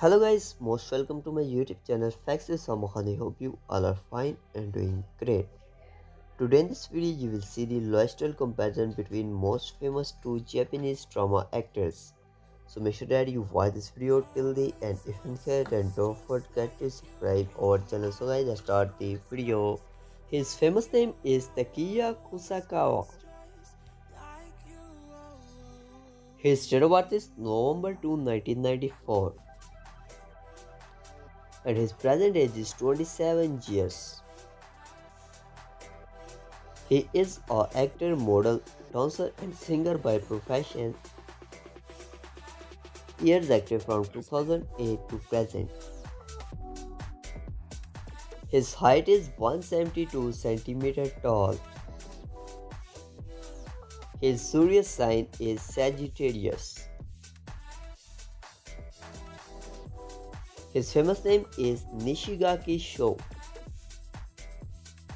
Hello guys, most welcome to my YouTube channel Facts with Usama. I hope you all are fine and doing great. Today in this video you will see the lifestyle comparison between most famous two Japanese drama actors. So make sure that you watch this video till the end. If you here then don't forget to subscribe our channel. So guys, let's start the video. His famous name is Takuya Kusakawa. His date of birth is November 2, 1994. And his present age is 27 years. He is an actor, model, dancer and singer by profession. Years active from 2008 to present. His height is 172 centimeters tall. His zodiac sign is Sagittarius. His famous name is Nishigaki Sho.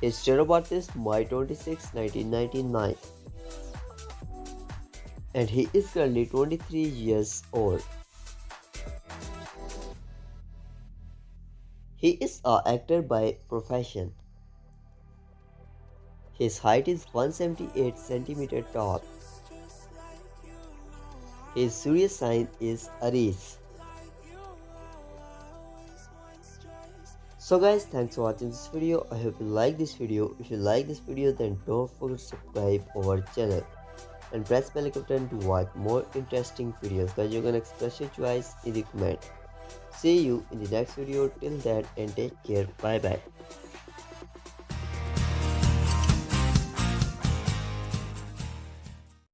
His date of birth is May 26, 1999. And he is currently 23 years old. He is an actor by profession. His height is 178 centimeters tall. His zodiac sign is Aries. So guys, thanks for watching this video. I hope you like this video. If you like this video, then don't forget to subscribe our channel and press bell icon to watch more interesting videos. Guys, you can express your choice in the comment. See you in the next video. Till then, and take care. Bye bye.